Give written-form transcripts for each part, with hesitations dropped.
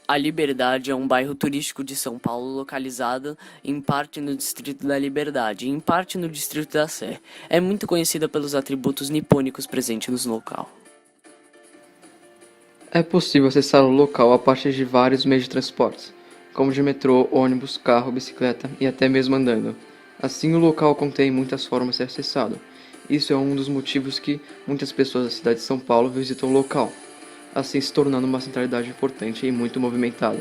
A Liberdade é um bairro turístico de São Paulo localizado em parte no Distrito da Liberdade e em parte no Distrito da Sé. É muito conhecida pelos atributos nipônicos presentes no local. É possível acessar o local a partir de vários meios de transporte, como de metrô, ônibus, carro, bicicleta e até mesmo andando. Assim, o local contém muitas formas de ser acessado. Isso é um dos motivos que muitas pessoas da cidade de São Paulo visitam o local, assim se tornando uma centralidade importante e muito movimentada.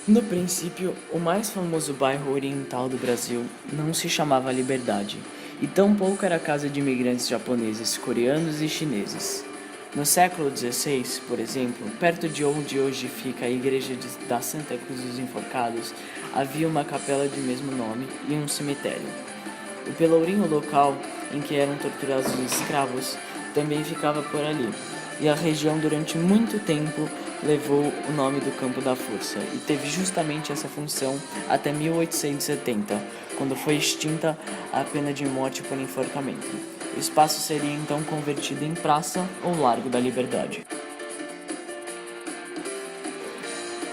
No princípio, o mais famoso bairro oriental do Brasil não se chamava Liberdade, e tampouco era casa de imigrantes japoneses, coreanos e chineses. No século XVI, por exemplo, perto de onde hoje fica a igreja da Santa Cruz dos Enforcados, havia uma capela de mesmo nome e um cemitério. O pelourinho local em que eram torturados os escravos também ficava por ali, e a região durante muito tempo levou o nome do Campo da Força e teve justamente essa função até 1870, quando foi extinta a pena de morte por enforcamento. O espaço seria então convertido em praça ou Largo da Liberdade.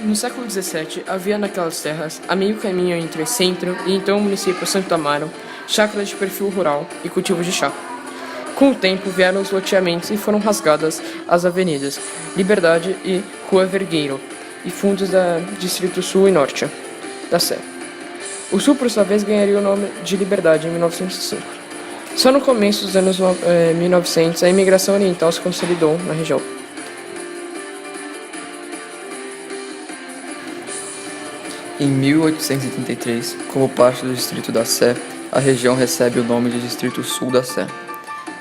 No século XVII, havia naquelas terras, a meio caminho entre centro e então o município Santo Amaro, chácaras de perfil rural e cultivos de chá. Com o tempo vieram os loteamentos e foram rasgadas as avenidas Liberdade e Rua Vergueiro e fundos da Distrito Sul e Norte da Sé. O Sul, por sua vez, ganharia o nome de Liberdade em 1905. Só no começo dos anos 1900, a imigração oriental se consolidou na região. Em 1883, como parte do Distrito da Sé, a região recebe o nome de Distrito Sul da Sé.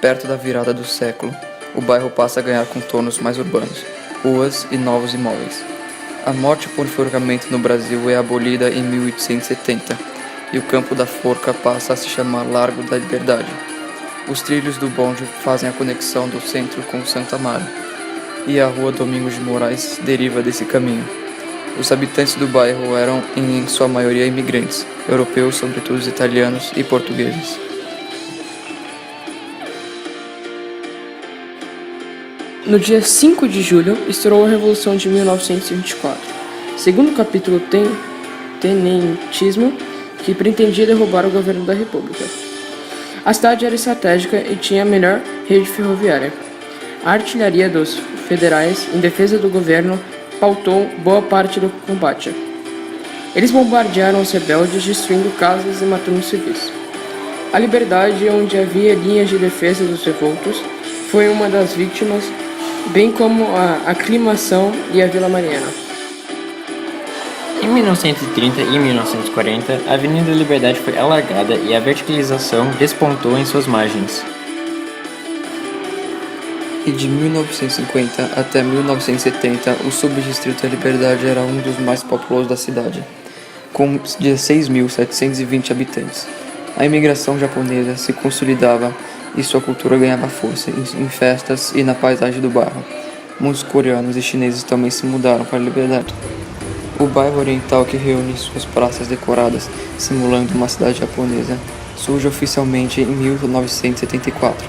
Perto da virada do século, o bairro passa a ganhar contornos mais urbanos, ruas e novos imóveis. A morte por enforcamento no Brasil é abolida em 1870 e o Campo da Forca passa a se chamar Largo da Liberdade. Os trilhos do bonde fazem a conexão do centro com Santo Amaro e a Rua Domingos de Moraes deriva desse caminho. Os habitantes do bairro eram, em sua maioria, imigrantes, europeus, sobretudo os italianos e portugueses. No dia 5 de julho, estourou a Revolução de 1924, segundo o capítulo tenentismo, que pretendia derrubar o governo da República. A cidade era estratégica e tinha a melhor rede ferroviária. A artilharia dos federais, em defesa do governo, pautou boa parte do combate. Eles bombardearam os rebeldes, destruindo casas e matando civis. A Liberdade, onde havia linhas de defesa dos revoltos, foi uma das vítimas, bem como a Aclimação e a Vila Mariana. Em 1930 e 1940, a Avenida Liberdade foi alargada e a verticalização despontou em suas margens. E de 1950 até 1970, o subdistrito da Liberdade era um dos mais populosos da cidade, com 16.720 habitantes. A imigração japonesa se consolidava e sua cultura ganhava força em festas e na paisagem do bairro. Muitos coreanos e chineses também se mudaram para a Liberdade. O bairro oriental, que reúne suas praças decoradas, simulando uma cidade japonesa, surge oficialmente em 1974.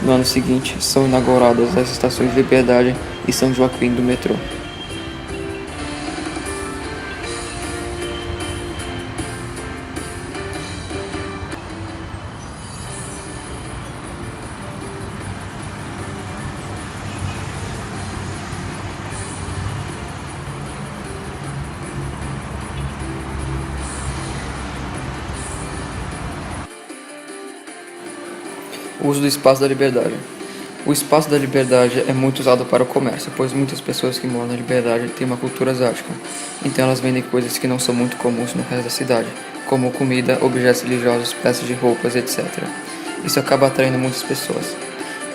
No ano seguinte, são inauguradas as estações Liberdade e São Joaquim do metrô. O uso do Espaço da Liberdade. O Espaço da Liberdade é muito usado para o comércio, pois muitas pessoas que moram na Liberdade têm uma cultura asiática. Então elas vendem coisas que não são muito comuns no resto da cidade, como comida, objetos religiosos, peças de roupas, etc. Isso acaba atraindo muitas pessoas.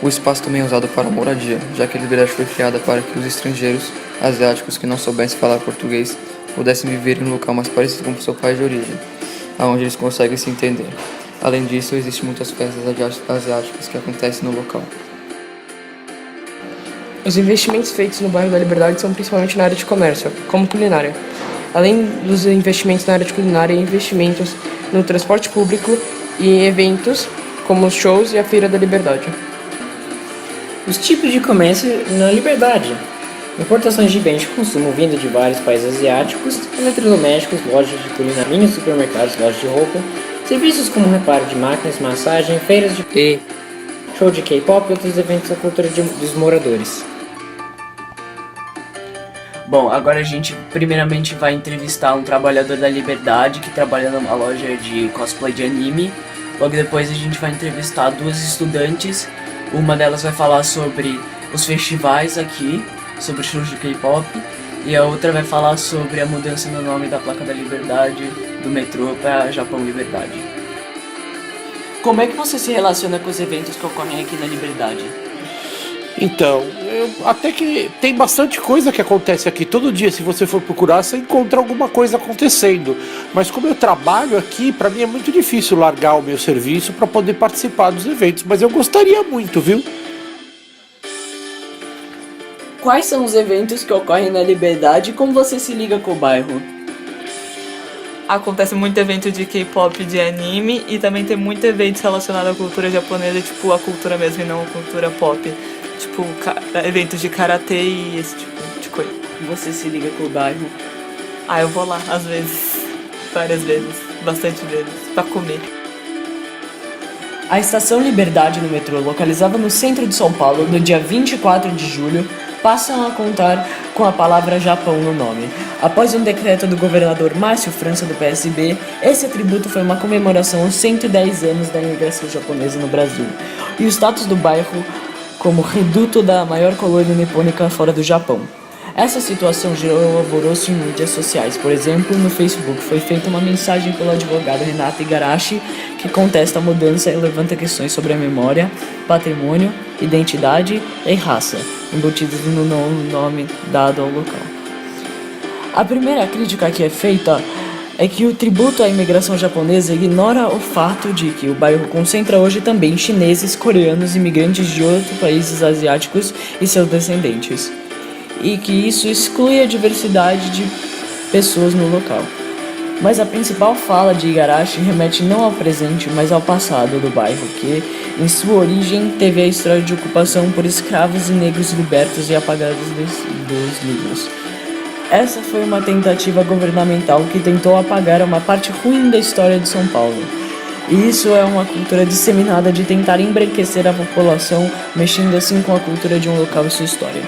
O espaço também é usado para moradia, já que a Liberdade foi criada para que os estrangeiros asiáticos que não soubessem falar português pudessem viver em um local mais parecido com o seu país de origem, onde eles conseguem se entender. Além disso, existem muitas festas asiáticas que acontecem no local. Os investimentos feitos no bairro da Liberdade são principalmente na área de comércio, como culinária. Além dos investimentos na área de culinária, investimentos no transporte público e eventos, como os shows e a Feira da Liberdade. Os tipos de comércio na Liberdade. Importações de bens de consumo vindo de vários países asiáticos, eletrodomésticos, lojas de culinária, mini supermercados, lojas de roupa, serviços como reparo de máquinas, massagem, feiras de show de K-pop e outros eventos da cultura dos moradores. Bom, agora a gente primeiramente vai entrevistar um trabalhador da Liberdade que trabalha numa loja de cosplay de anime. Logo depois a gente vai entrevistar duas estudantes. Uma delas vai falar sobre os festivais aqui, sobre shows de K-pop, e a outra vai falar sobre a mudança no nome da placa da Liberdade do metrô para Japão Liberdade. Como é que você se relaciona com os eventos que ocorrem aqui na Liberdade? Então, até que tem bastante coisa que acontece aqui. Todo dia, se você for procurar, você encontra alguma coisa acontecendo. Mas como eu trabalho aqui, pra mim é muito difícil largar o meu serviço pra poder participar dos eventos. Mas eu gostaria muito, viu? Quais são os eventos que ocorrem na Liberdade e como você se liga com o bairro? Acontece muito evento de K-pop, de anime, e também tem muito evento relacionado à cultura japonesa, tipo a cultura mesmo e não a cultura pop. Tipo, eventos de karatê e esse tipo de coisa. Você se liga com o bairro? Ah, eu vou lá às vezes, várias vezes, bastante vezes, pra comer. A Estação Liberdade no metrô, localizada no centro de São Paulo, no dia 24 de julho, passam a contar com a palavra Japão no nome. Após um decreto do governador Márcio França do PSB, esse atributo foi uma comemoração aos 110 anos da imigração japonesa no Brasil, e o status do bairro como reduto da maior colônia nipônica fora do Japão. Essa situação gerou alvoroço em mídias sociais. Por exemplo, no Facebook foi feita uma mensagem pelo advogado Renato Igarashi que contesta a mudança e levanta questões sobre a memória, patrimônio, identidade e raça, embutidos no nome dado ao local. A primeira crítica que é feita é que o tributo à imigração japonesa ignora o fato de que o bairro concentra hoje também chineses, coreanos, imigrantes de outros países asiáticos e seus descendentes, e que isso exclui a diversidade de pessoas no local. Mas a principal fala de Igarashi remete não ao presente, mas ao passado do bairro, que, em sua origem, teve a história de ocupação por escravos e negros libertos e apagados dos livros. Essa foi uma tentativa governamental que tentou apagar uma parte ruim da história de São Paulo. E isso é uma cultura disseminada de tentar embranquecer a população, mexendo assim com a cultura de um local e sua história.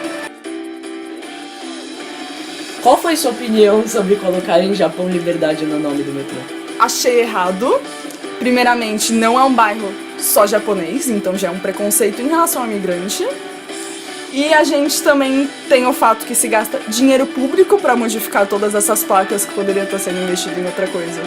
Qual foi sua opinião sobre colocar em Japão Liberdade no nome do metrô? Achei errado. Primeiramente, não é um bairro só japonês, então já é um preconceito em relação ao imigrante. E a gente também tem o fato que se gasta dinheiro público para modificar todas essas placas que poderiam estar sendo investido em outra coisa.